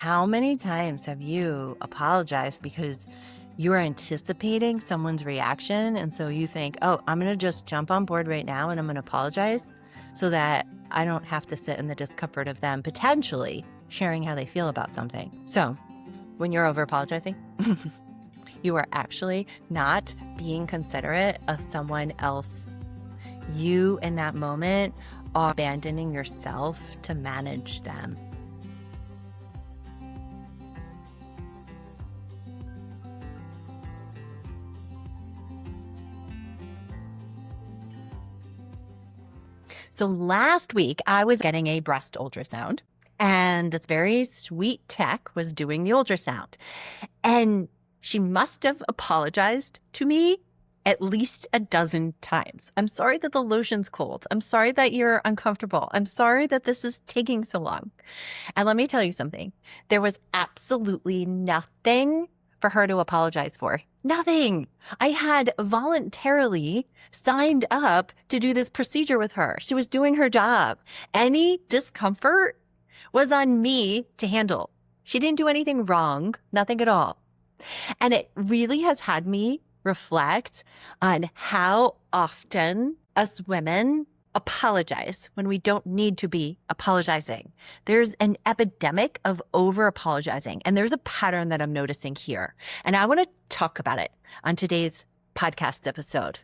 How many times have you apologized because you are anticipating someone's reaction? And so you think, oh, I'm going to just jump on board right now and I'm going to apologize so that I don't have to sit in the discomfort of them potentially sharing how they feel about something. So when you're over apologizing, you are actually not being considerate of someone else. You in that moment are abandoning yourself to manage them. So last week, I was getting a breast ultrasound, and this very sweet tech was doing the ultrasound. And she must have apologized to me at least a dozen times. I'm sorry that the lotion's cold. I'm sorry that you're uncomfortable. I'm sorry that this is taking so long. And let me tell you something. There was absolutely nothing for her to apologize for. Nothing. I had voluntarily signed up to do this procedure with her. She was doing her job. Any discomfort was on me to handle. She didn't do anything wrong, nothing at all. And it really has had me reflect on how often us women apologize when we don't need to be apologizing. There's an epidemic of over apologizing, and there's a pattern that I'm noticing here. And I want to talk about it on today's podcast episode.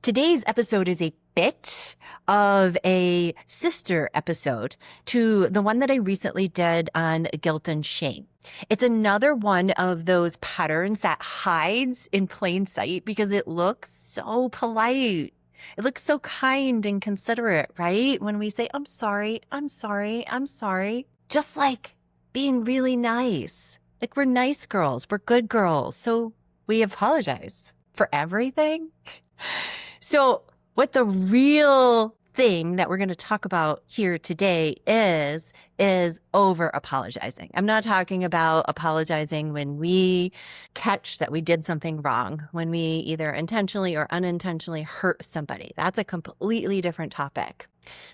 Today's episode is a bit of a sister episode to the one that I recently did on guilt and shame. It's another one of those patterns that hides in plain sight because it looks so polite. It looks so kind and considerate, right? When we say, I'm sorry, I'm sorry, I'm sorry. Just like being really nice. Like we're nice girls, we're good girls. So we apologize for everything. So what the real thing that we're going to talk about here today is over apologizing. I'm not talking about apologizing when we catch that we did something wrong, when we either intentionally or unintentionally hurt somebody. That's a completely different topic.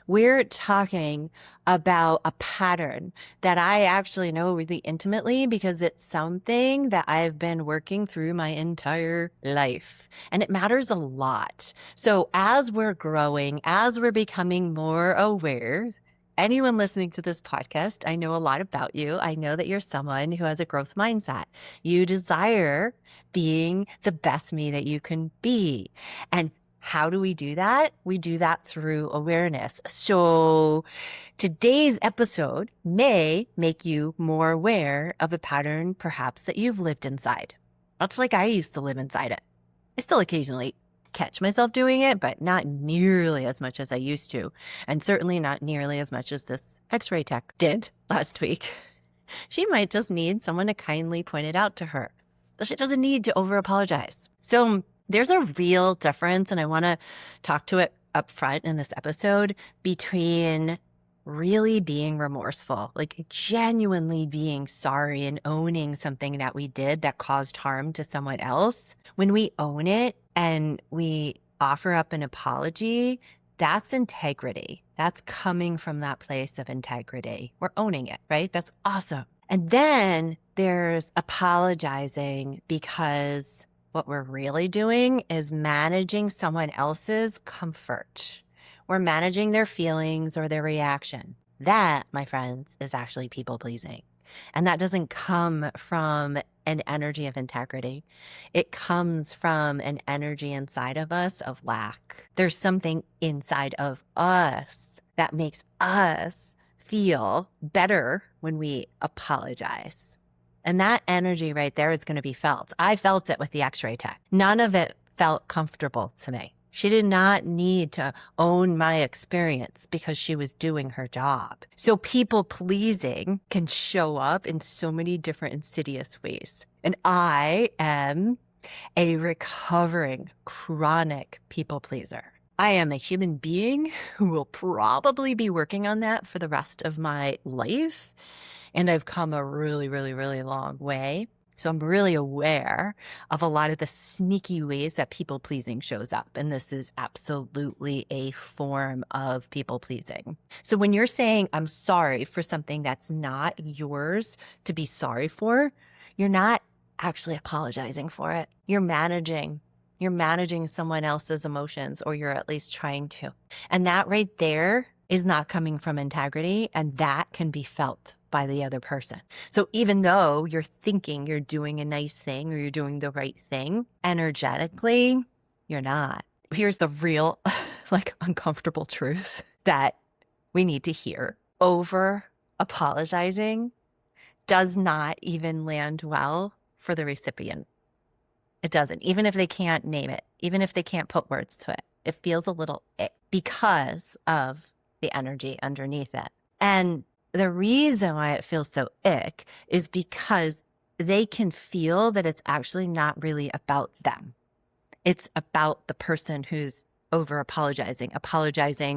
We're talking about a pattern that I actually know really intimately because it's something that I've been working through my entire life, and it matters a lot. So as we're growing, as we're becoming more aware, anyone listening to this podcast, I know a lot about you. I know that you're someone who has a growth mindset. You desire being the best me that you can be. And how do we do that? We do that through awareness. So today's episode may make you more aware of a pattern perhaps that you've lived inside, much like I used to live inside it. I still occasionally catch myself doing it, but not nearly as much as I used to. And certainly not nearly as much as this x-ray tech did last week. She might just need someone to kindly point it out to her. So she doesn't need to over apologize. So there's a real difference, and I want to talk to it up front in this episode, between really being remorseful, like genuinely being sorry and owning something that we did that caused harm to someone else. When we own it and we offer up an apology, that's integrity. That's coming from that place of integrity. We're owning it, right? That's awesome. And then there's apologizing because what we're really doing is managing someone else's comfort. We're managing their feelings or their reaction. That, my friends, is actually people pleasing. And that doesn't come from an energy of integrity. It comes from an energy inside of us of lack. There's something inside of us that makes us feel better when we apologize. And that energy right there is going to be felt. I felt it with the x-ray tech. None of it felt comfortable to me. She did not need to own my experience because she was doing her job. So people pleasing can show up in so many different insidious ways. And I am a recovering chronic people pleaser. I am a human being who will probably be working on that for the rest of my life. And I've come a really, really, really long way. So I'm really aware of a lot of the sneaky ways that people pleasing shows up. And this is absolutely a form of people pleasing. So when you're saying, I'm sorry for something that's not yours to be sorry for, you're not actually apologizing for it. You're managing someone else's emotions, or you're at least trying to. And that right there is not coming from integrity, and that can be felt by the other person. So even though you're thinking you're doing a nice thing or you're doing the right thing, energetically, you're not. Here's the real, uncomfortable truth that we need to hear. Over apologizing does not even land well for the recipient. It doesn't, even if they can't name it, even if they can't put words to it. It feels a little ick because of the energy underneath it. And the reason why it feels so ick is because they can feel that it's actually not really about them. It's about the person who's over apologizing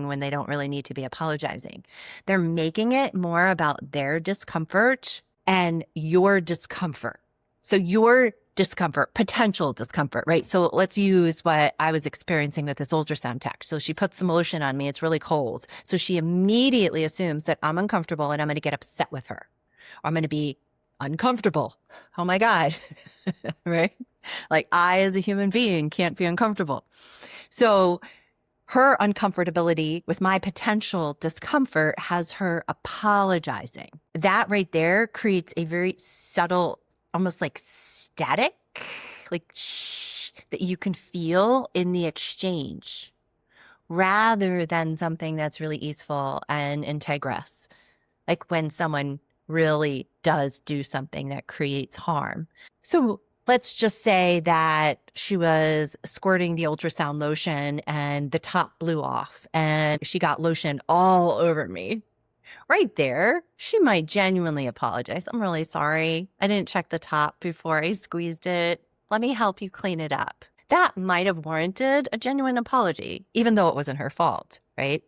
when they don't really need to be apologizing. They're making it more about their discomfort and your discomfort. So your discomfort, potential discomfort, right? So let's use what I was experiencing with this ultrasound tech. So she puts some lotion on me. It's really cold. So she immediately assumes that I'm uncomfortable and I'm going to get upset with her. Or I'm going to be uncomfortable. Oh my God, right? Like I, as a human being, can't be uncomfortable. So her uncomfortability with my potential discomfort has her apologizing. That right there creates a very subtle, almost like static, that you can feel in the exchange, rather than something that's really easeful and integrous. Like when someone really does do something that creates harm. So let's just say that she was squirting the ultrasound lotion and the top blew off and she got lotion all over me. Right there, she might genuinely apologize. I'm really sorry. I didn't check the top before I squeezed it. Let me help you clean it up. That might have warranted a genuine apology, even though it wasn't her fault, right?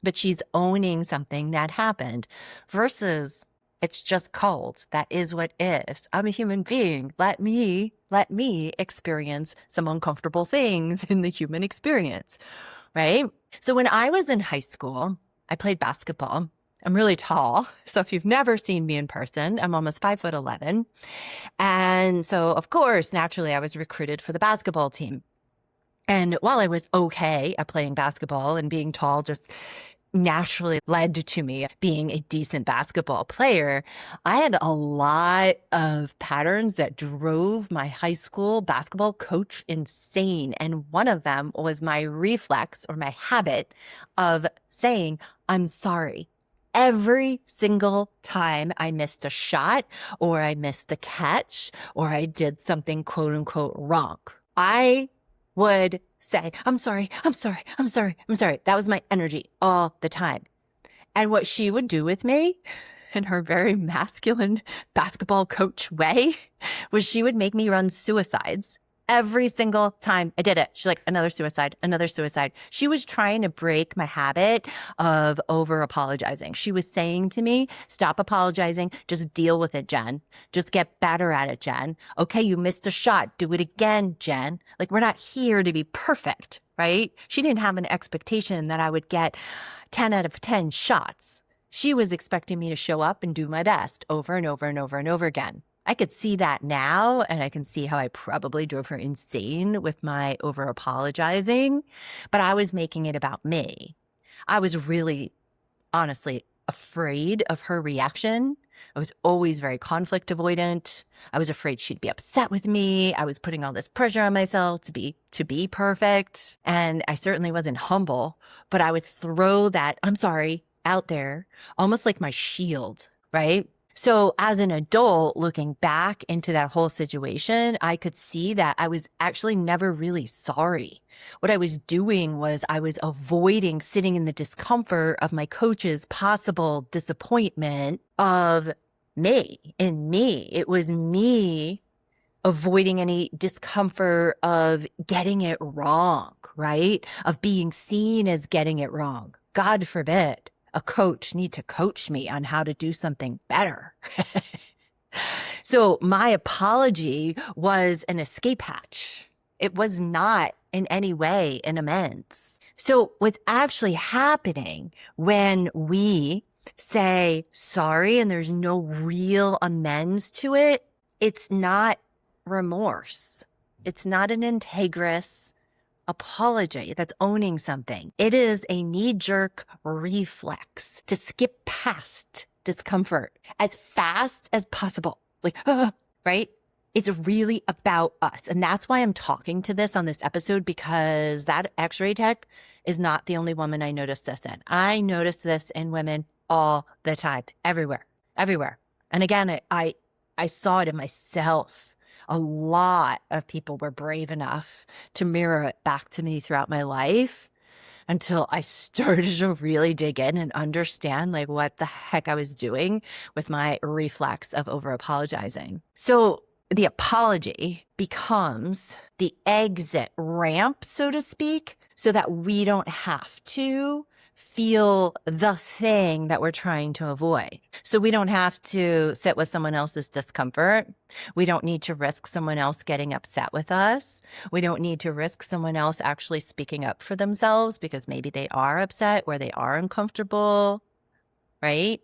But she's owning something that happened versus it's just cold. That is what is. I'm a human being. Let me experience some uncomfortable things in the human experience, right? So when I was in high school, I played basketball. I'm really tall. So if you've never seen me in person, I'm almost 5'11". And so, of course, naturally, I was recruited for the basketball team. And while I was okay at playing basketball and being tall just naturally led to me being a decent basketball player, I had a lot of patterns that drove my high school basketball coach insane. And one of them was my reflex or my habit of saying, I'm sorry. Every single time I missed a shot or I missed a catch or I did something quote unquote wrong, I would say, I'm sorry. That was my energy all the time. And what she would do with me in her very masculine basketball coach way was she would make me run suicides. Every single time I did it, she's like, another suicide. She was trying to break my habit of over apologizing. She was saying to me, stop apologizing. Just deal with it, Jen. Just get better at it, Jen. Okay, you missed a shot. Do it again, Jen. Like, we're not here to be perfect, right? She didn't have an expectation that I would get 10 out of 10 shots. She was expecting me to show up and do my best over and over and over and over again. I could see that now, and I can see how I probably drove her insane with my over apologizing, but I was making it about me. I was really, honestly, afraid of her reaction. I was always very conflict avoidant. I was afraid she'd be upset with me. I was putting all this pressure on myself to be perfect. And I certainly wasn't humble, but I would throw that, I'm sorry, out there, almost like my shield, right? So as an adult, looking back into that whole situation, I could see that I was actually never really sorry. What I was doing was I was avoiding sitting in the discomfort of my coach's possible disappointment of me. It was me avoiding any discomfort of getting it wrong, right? Of being seen as getting it wrong. God forbid a coach need to coach me on how to do something better. So my apology was an escape hatch. It was not in any way an amends. So what's actually happening when we say sorry and there's no real amends to it, it's not remorse. It's not an integrous apology that's owning something. It is a knee-jerk reflex to skip past discomfort as fast as possible. Like, right? It's really about us. And that's why I'm talking to this on this episode, because that x-ray tech is not the only woman I noticed this in. I notice this in women all the time, everywhere. And again, I saw it in myself. A lot of people were brave enough to mirror it back to me throughout my life until I started to really dig in and understand like what the heck I was doing with my reflex of over apologizing. So the apology becomes the exit ramp, so to speak, so that we don't have to feel the thing that we're trying to avoid. So we don't have to sit with someone else's discomfort. We don't need to risk someone else getting upset with us. We don't need to risk someone else actually speaking up for themselves because maybe they are upset or they are uncomfortable, right?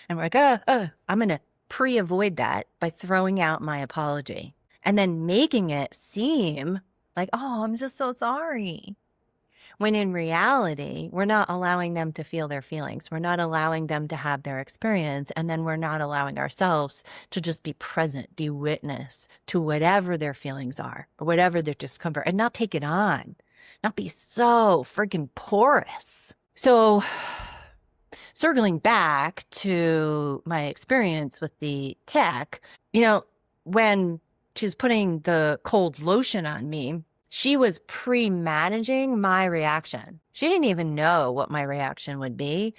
And we're like, I'm going to pre-avoid that by throwing out my apology and then making it seem like, oh, I'm just so sorry. When in reality, we're not allowing them to feel their feelings. We're not allowing them to have their experience. And then we're not allowing ourselves to just be present, be witness to whatever their feelings are or whatever their discomfort, and not take it on, not be so freaking porous. So circling back to my experience with the tech, when she was putting the cold lotion on me, she was pre-managing my reaction. She didn't even know what my reaction would be.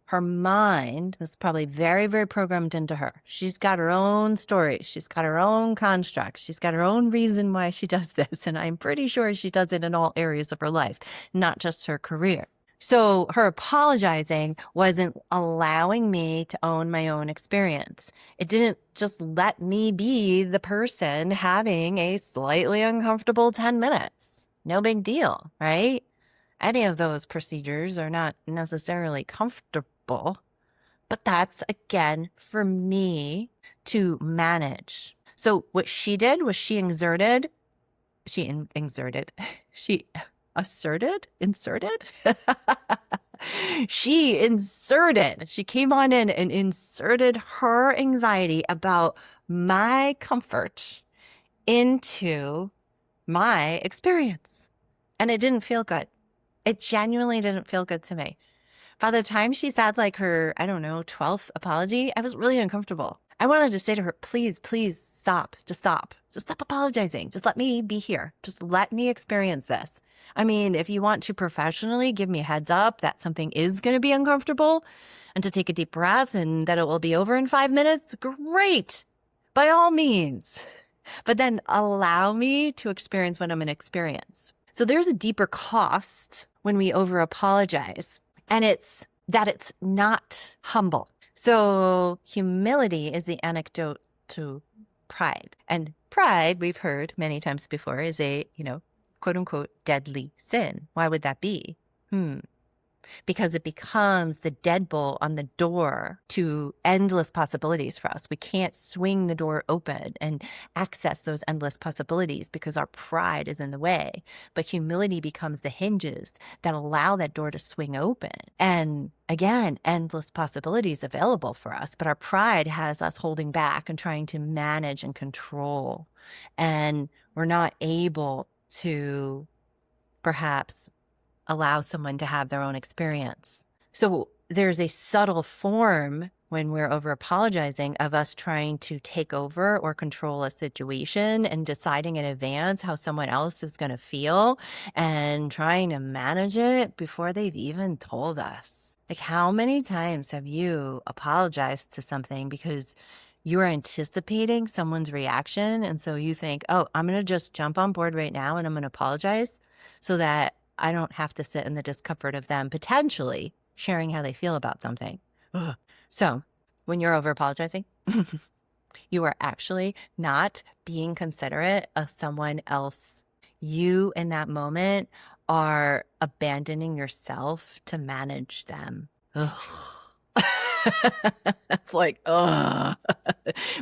Her mind, this is probably very, very programmed into her. She's got her own stories. She's got her own constructs. She's got her own reason why she does this. And I'm pretty sure she does it in all areas of her life, not just her career. So her apologizing wasn't allowing me to own my own experience. It didn't just let me be the person having a slightly uncomfortable 10 minutes. No big deal, right? Any of those procedures are not necessarily comfortable, but that's, again, for me to manage. So what she did was she inserted, she she came on in and inserted her anxiety about my comfort into my experience. And it didn't feel good. It genuinely didn't feel good to me. By the time she said like her, 12th apology, I was really uncomfortable. I wanted to say to her, please stop. Just stop. Just stop apologizing. Just let me be here. Just let me experience this. I mean, if you want to professionally give me a heads up that something is going to be uncomfortable and to take a deep breath and that it will be over in 5 minutes, great. By all means. But then allow me to experience what I'm going to experience. So there's a deeper cost when we over apologize, and it's that it's not humble. So humility is the antidote to pride. And pride, we've heard many times before, is a, quote unquote, deadly sin. Why would that be? Because it becomes the deadbolt on the door to endless possibilities for us. We can't swing the door open and access those endless possibilities because our pride is in the way. But humility becomes the hinges that allow that door to swing open. And again, endless possibilities available for us. But our pride has us holding back and trying to manage and control. And we're not able to perhaps allow someone to have their own experience. So there's a subtle form when we're over apologizing of us trying to take over or control a situation and deciding in advance how someone else is going to feel and trying to manage it before they've even told us. Like, how many times have you apologized to something because you're anticipating someone's reaction? And so you think, oh, I'm going to just jump on board right now and I'm going to apologize so that I don't have to sit in the discomfort of them potentially sharing how they feel about something. Ugh. So when you're over apologizing, You are actually not being considerate of someone else. You, in that moment, are abandoning yourself to manage them. Ugh. It's like, ugh.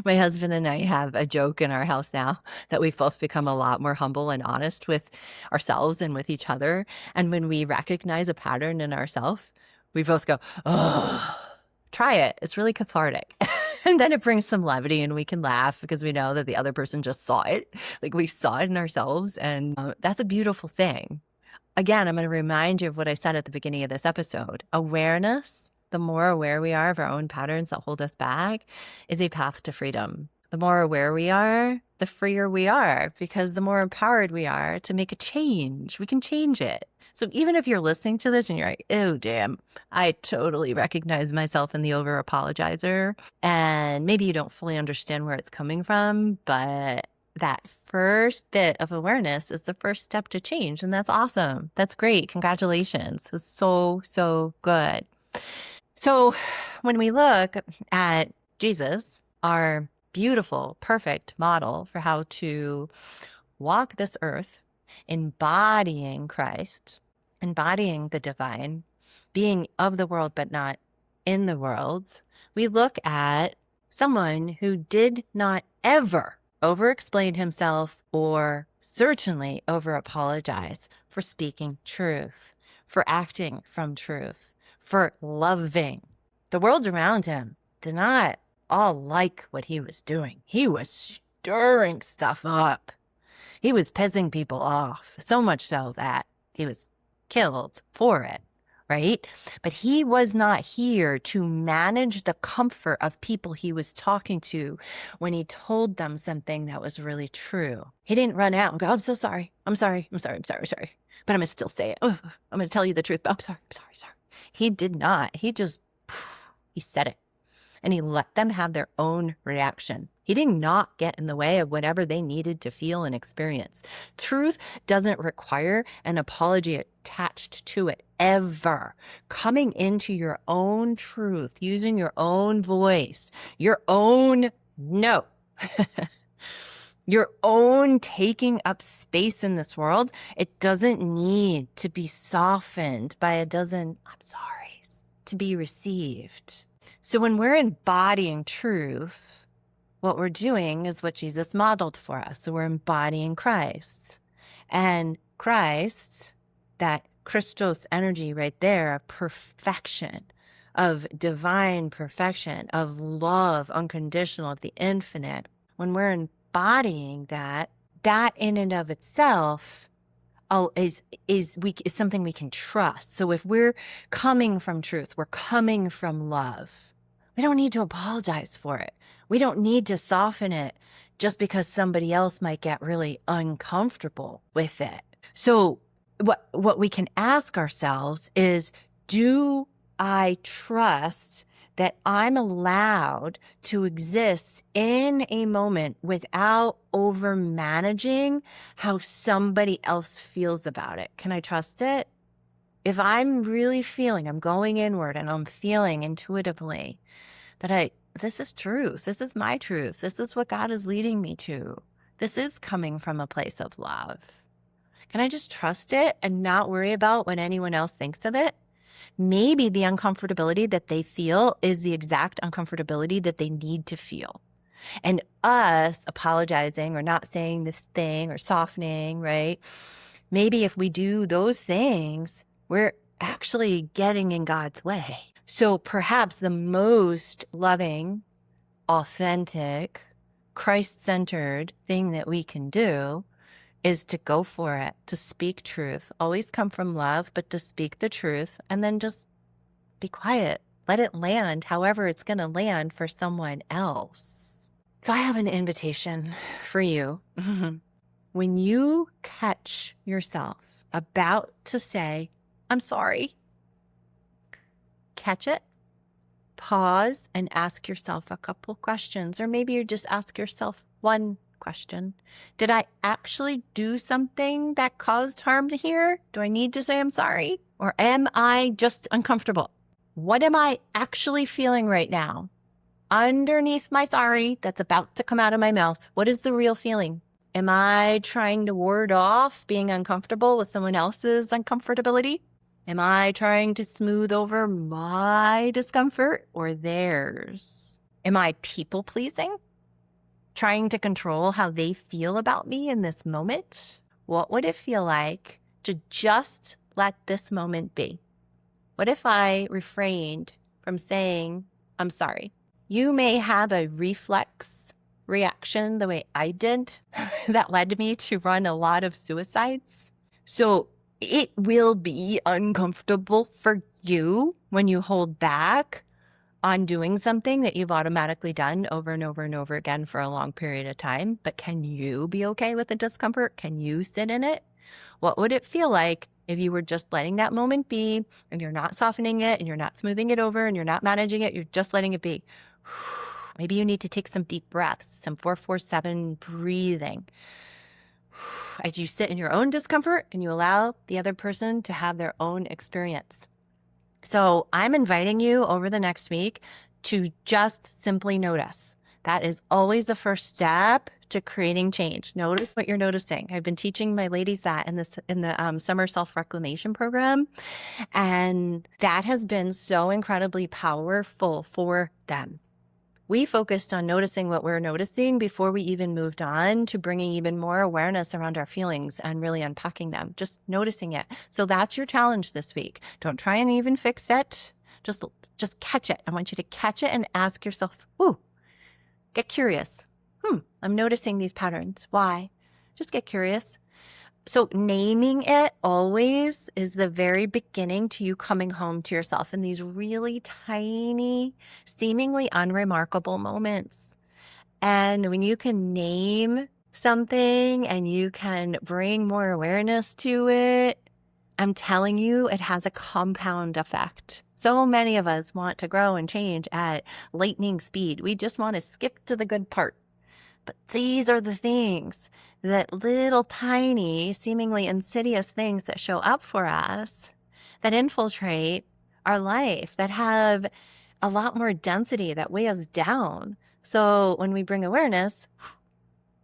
My husband and I have a joke in our house now that we've both become a lot more humble and honest with ourselves and with each other. And when we recognize a pattern in ourselves, we both go, ugh. Try it. It's really cathartic. And then it brings some levity and we can laugh because we know that the other person just saw it. Like we saw it in ourselves. And that's a beautiful thing. Again, I'm going to remind you of what I said at the beginning of this episode. Awareness, the more aware we are of our own patterns that hold us back, is a path to freedom. The more aware we are, the freer we are, because the more empowered we are to make a change. We can change it. So even if you're listening to this and you're like, oh, damn, I totally recognize myself in the over-apologizer, and maybe you don't fully understand where it's coming from, but that first bit of awareness is the first step to change, and that's awesome. That's great. Congratulations. It's so, so good. So when we look at Jesus, our beautiful, perfect model for how to walk this earth, embodying Christ, embodying the divine, being of the world but not in the world, we look at someone who did not ever over-explain himself or certainly over-apologize for speaking truth, for acting from truth, for loving. The world around him did not all like what he was doing. He was stirring stuff up. He was pissing people off, so much so that he was killed for it, right? But he was not here to manage the comfort of people he was talking to when he told them something that was really true. He didn't run out and go, I'm so sorry. I'm sorry. I'm sorry. I'm sorry. I'm sorry. But I'm going to still say it. Ugh, I'm going to tell you the truth, but I'm sorry. I'm sorry. Sorry. He did not. He said it. And he let them have their own reaction. He did not get in the way of whatever they needed to feel and experience. Truth doesn't require an apology attached to it, ever. Coming into your own truth, using your own voice, your own no, your own taking up space in this world, it doesn't need to be softened by a dozen I'm sorries to be received. So when we're embodying truth, what we're doing is what Jesus modeled for us. So we're embodying Christ. And Christ, that Christos energy right there, of perfection, of divine perfection, of love, unconditional, of the infinite, when we're embodying that, that in and of itself is something we can trust. So if we're coming from truth, we're coming from love, we don't need to apologize for it. We don't need to soften it just because somebody else might get really uncomfortable with it. So what we can ask ourselves is, do I trust that I'm allowed to exist in a moment without over managing how somebody else feels about it? Can I trust it? If I'm really feeling, I'm going inward and I'm feeling intuitively that this is truth. This is my truth. This is what God is leading me to. This is coming from a place of love. Can I just trust it and not worry about what anyone else thinks of it? Maybe the uncomfortability that they feel is the exact uncomfortability that they need to feel. And us apologizing or not saying this thing or softening, right? Maybe if we do those things, we're actually getting in God's way. So perhaps the most loving, authentic, Christ-centered thing that we can do is to go for it, to speak truth. Always come from love, but to speak the truth and then just be quiet. Let it land however it's going to land for someone else. So I have an invitation for you. When you catch yourself about to say, I'm sorry, catch it, pause and ask yourself a couple questions, or maybe you just ask yourself one question. Did I actually do something that caused harm to here? Do I need to say I'm sorry? Or am I just uncomfortable? What am I actually feeling right now? underneath my sorry that's about to come out of my mouth, what is the real feeling? Am I trying to ward off being uncomfortable with someone else's uncomfortability? Am I trying to smooth over my discomfort or theirs? Am I people pleasing? Trying to control how they feel about me in this moment? What would it feel like to just let this moment be? What if I refrained from saying, I'm sorry? You may have a reflex reaction the way I did that led me to run a lot of suicides. So it will be uncomfortable for you when you hold back on doing something that you've automatically done over and over and over again for a long period of time. But can you be okay with the discomfort? Can you sit in it? What would it feel like if you were just letting that moment be and you're not softening it and you're not smoothing it over and you're not managing it, you're just letting it be? Maybe you need to take some deep breaths, some 4-4-7 breathing as you sit in your own discomfort and you allow the other person to have their own experience. So I'm inviting you over the next week to just simply notice. That is always the first step to creating change. Notice what you're noticing. I've been teaching my ladies that in the summer self-reclamation program, and that has been so incredibly powerful for them. We focused on noticing what we're noticing before we even moved on to bringing even more awareness around our feelings and really unpacking them, just noticing it. So that's your challenge this week. Don't try and even fix it. Just catch it. I want you to catch it and ask yourself, get curious. I'm noticing these patterns. Why? Just get curious. So naming it always is the very beginning to you coming home to yourself in these really tiny, seemingly unremarkable moments. And when you can name something and you can bring more awareness to it, I'm telling you, it has a compound effect. So many of us want to grow and change at lightning speed. We just want to skip to the good part. But these are the things, that little tiny, seemingly insidious things that show up for us, that infiltrate our life, that have a lot more density, that weigh us down. So when we bring awareness,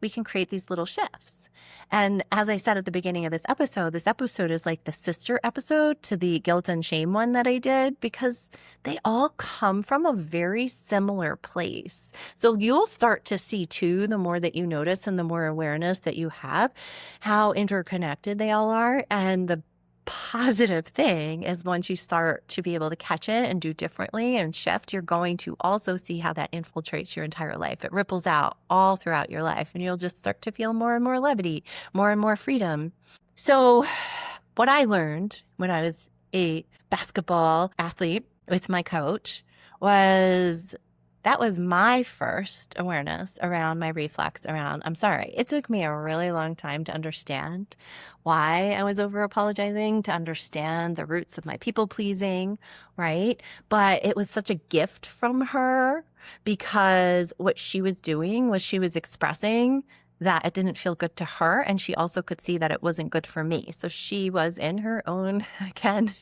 we can create these little shifts. And as I said at the beginning of this episode is like the sister episode to the guilt and shame one that I did, because they all come from a very similar place. So you'll start to see too, the more that you notice and the more awareness that you have, how interconnected they all are. And the positive thing is once you start to be able to catch it and do differently and shift, you're going to also see how that infiltrates your entire life. It ripples out all throughout your life, and you'll just start to feel more and more levity, more and more freedom. So what I learned when I was a basketball athlete with my coach was that was my first awareness around my reflex around, I'm sorry. It took me a really long time to understand why I was over apologizing, to understand the roots of my people pleasing, right? But it was such a gift from her, because what she was doing was she was expressing that it didn't feel good to her, and she also could see that it wasn't good for me. So she was in her own, again,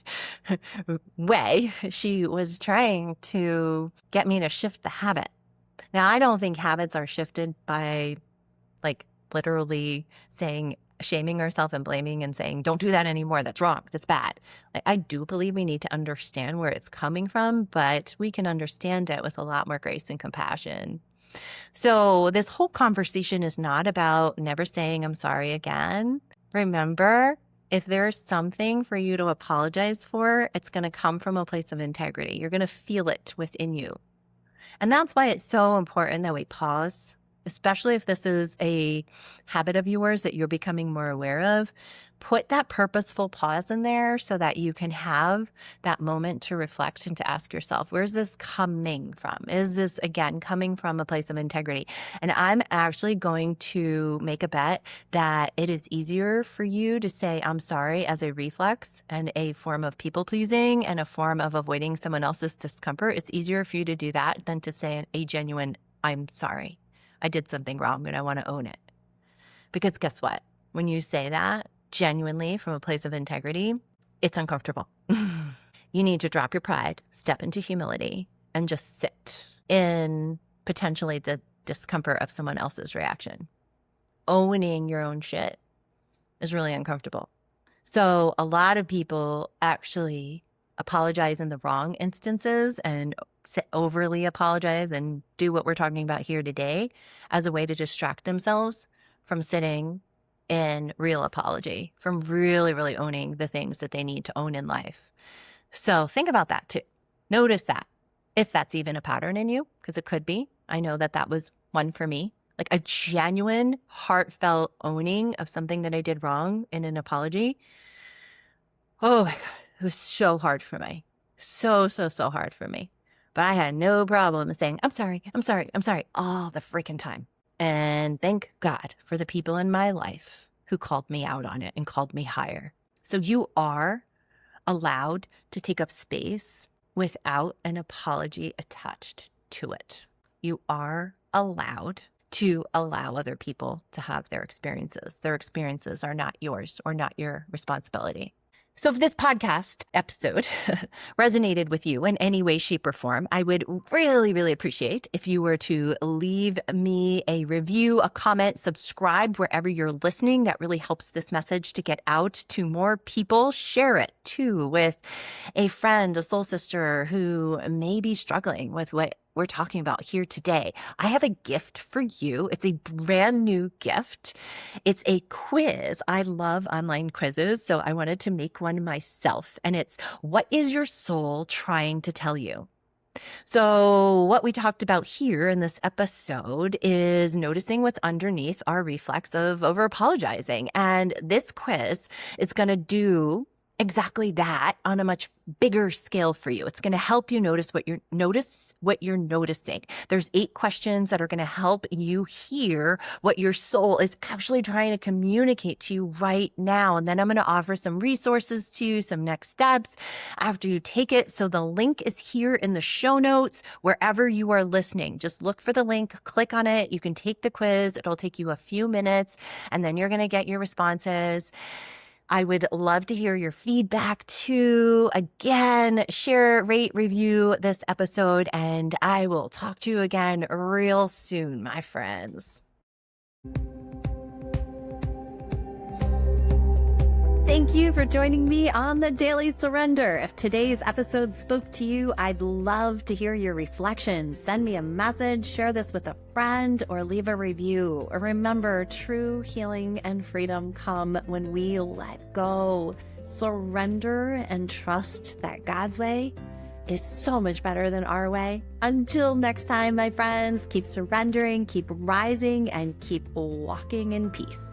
way, she was trying to get me to shift the habit. Now, I don't think habits are shifted by like literally saying, shaming ourselves and blaming and saying, don't do that anymore. That's wrong. That's bad. I do believe we need to understand where it's coming from, but we can understand it with a lot more grace and compassion. So this whole conversation is not about never saying I'm sorry again. Remember, if there's something for you to apologize for, it's going to come from a place of integrity. You're going to feel it within you. And that's why it's so important that we pause, especially if this is a habit of yours that you're becoming more aware of. Put that purposeful pause in there so that you can have that moment to reflect and to ask yourself, where's this coming from? Is this, again, coming from a place of integrity? And I'm actually going to make a bet that it is easier for you to say, I'm sorry, as a reflex and a form of people pleasing and a form of avoiding someone else's discomfort. It's easier for you to do that than to say a genuine, I'm sorry. I did something wrong and I want to own it. Because guess what? When you say that genuinely from a place of integrity, it's uncomfortable. You need to drop your pride, step into humility, and just sit in potentially the discomfort of someone else's reaction. Owning your own shit is really uncomfortable. So a lot of people actually apologize in the wrong instances and overly apologize and do what we're talking about here today as a way to distract themselves from sitting in real apology, from really, really owning the things that they need to own in life. So think about that too. Notice that, if that's even a pattern in you, because it could be. I know that that was one for me. Like a genuine, heartfelt owning of something that I did wrong in an apology. Oh my God, it was so hard for me. So hard for me. But I had no problem saying, I'm sorry, all the freaking time. And thank God for the people in my life who called me out on it and called me higher. So you are allowed to take up space without an apology attached to it. You are allowed to allow other people to have their experiences. Their experiences are not yours or not your responsibility. So if this podcast episode resonated with you in any way, shape, or form, I would really, really appreciate if you were to leave me a review, a comment, subscribe wherever you're listening. That really helps this message to get out to more people. Share it too with a friend, a soul sister who may be struggling with what we're talking about here today. I have a gift for you. It's a brand new gift. It's a quiz. I love online quizzes, so I wanted to make one myself. And it's, what is your soul trying to tell you? So what we talked about here in this episode is noticing what's underneath our reflex of over apologizing. And this quiz is going to do exactly that on a much bigger scale for you. It's going to help you notice what you're noticing. There's 8 questions that are going to help you hear what your soul is actually trying to communicate to you right now. And then I'm going to offer some resources to you, some next steps after you take it. So the link is here in the show notes, wherever you are listening. Just look for the link, click on it. You can take the quiz. It'll take you a few minutes, and then you're going to get your responses. I would love to hear your feedback too. Again, share, rate, review this episode, and I will talk to you again real soon, my friends. Thank you for joining me on the Daily Surrender. If today's episode spoke to you, I'd love to hear your reflections. Send me a message, share this with a friend, or leave a review. Remember, true healing and freedom come when we let go, surrender, and trust that God's way is so much better than our way. Until next time, my friends, keep surrendering, keep rising, and keep walking in peace.